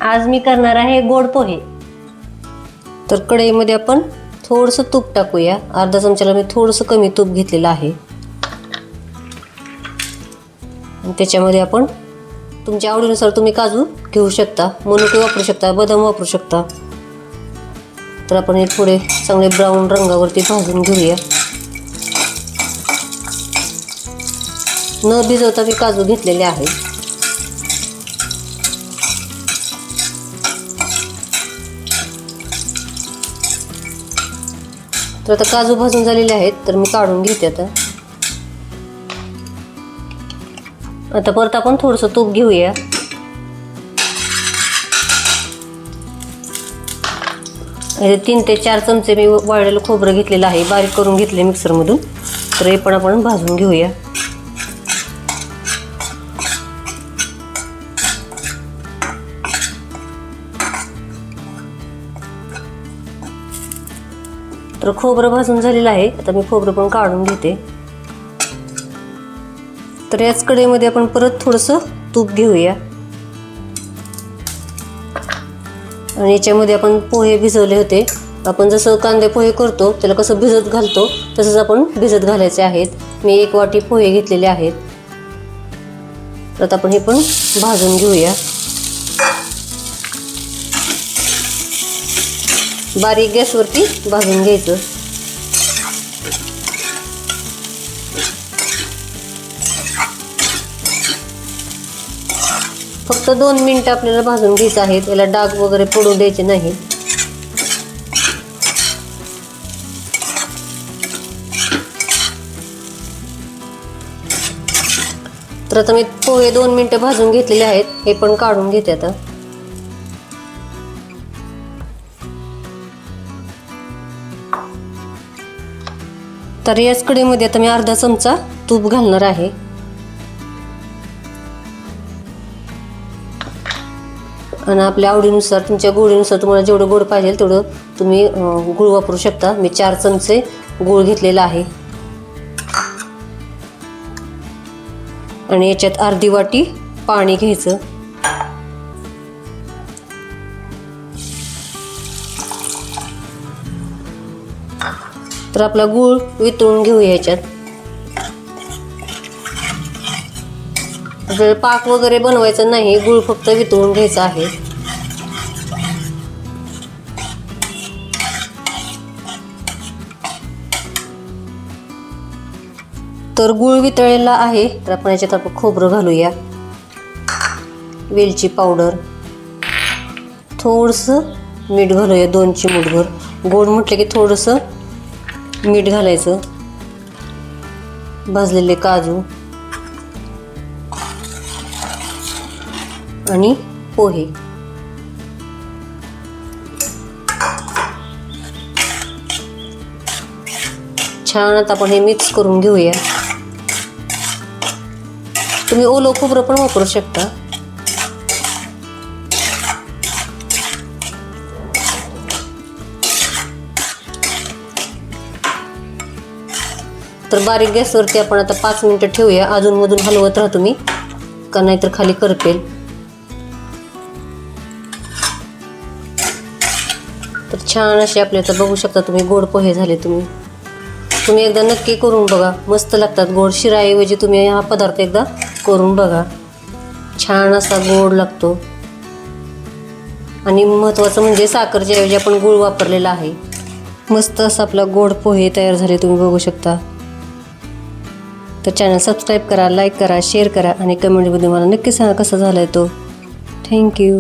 आज मी करणार आहे गोड पोहे। तर कढईमध्ये आपण थोडंसं तूप टाकूया। अर्धा चमच्याला मी थोडंसं कमी तूप घेतलेलं आहे आणि त्याच्यामध्ये आपण तुमच्या आवडीनुसार तुम्ही काजू घेऊ शकता, मनुके वापरू शकता, बदाम वापरू शकता। तर आपण हे थोडे चांगले ब्राऊन रंगावरती भाजून घेऊया। न भिजवता मी काजू घेतलेले आहे। तर आता काजू भाजून झालेले आहेत, तर मी काढून घेते। आता परत आपण थोडंसं तूप घेऊया। हे 3 ते 4 चमचे मी वाळलेलं खोबरं घेतलेलं आहे, बारीक करून घेतले मिक्सरमधून। तर हे पण आपण भाजून घेऊया। तर खोबरं भाजून झालेलं आहे, आता मी खोबरं पण काढून घेते। तर याच कढईमध्ये आपण परत थोडंसं तूप घेऊया आणि याच्यामध्ये आपण पोहे भिजवले होते। आपण जसं कांदे पोहे करतो त्याला कसं भिजत घालतो तसंच आपण भिजत घालायचे आहेत। मी 1 वाटी पोहे घेतलेले आहेत। तर आता आपण हे पण भाजून घेऊया। बारीक गॅसवरती भाजून घ्यायचं। फक्त 2 मिनिटं आपल्याला भाजून घ्यायचं आहे, याला डाग वगैरे पडू द्यायचे नाही। तर आता मी पोहे 2 मिनिटं भाजून घेतलेले आहेत, हे पण काढून घेते आता। तर याच कढईमध्ये आता मी अर्धा चमचा तूप घालणार आहे आणि आपल्या आवडीनुसार, तुमच्या गोडीनुसार, तुम्हाला जेवढं गोड पाहिजे तेवढं तुम्ही गूळ वापरू शकता। मी 4 चमचे गूळ घेतलेला आहे आणि याच्यात अर्धी वाटी पाणी घ्यायचं। तर आपला गूळ वितळून घेऊया याच्यात। आपल्याला पाक वगैरे बनवायचा नाही, गूळ फक्त वितळून घ्यायचा आहे। तर गूळ वितळलेला आहे, तर आपण याच्यात आपण खोबरं घालूया, वेलची पावडर, थोडंसं मीठ घालूया, 2 चिमूटभर। गोड म्हटलं की थोडंसं मीठ घालायचं। भाजलेले काजू आणि पोहे, छान आता आपण हे मिक्स करून घेऊया। तुम्ही ओलं खोबरं पण वापरू शकता। तर बारीक गॅसवरती आपण आता 5 मिनिटं ठेवूया। अजूनमधून हलवत राहा तुम्ही, का नाहीतर खाली करपेल। तर छान असे आपले आता बघू शकता तुम्ही गोड पोहे झाले। तुम्ही एकदा नक्की करून बघा, मस्त लागतात। गोड शिराऐवजी तुम्ही हा पदार्थ एकदा करून बघा, छान असा गोड लागतो। आणि महत्त्वाचं म्हणजे साखरच्या ऐवजी आपण गूळ वापरलेला आहे। मस्त असा आपला गोड पोहे तयार झाले, तुम्ही बघू शकता। तर चॅनल सबस्क्राईब करा, लाईक करा, शेअर करा आणि कमेंटमध्ये मला नक्की सांगा कसा झाला आहे तो। थँक्यू।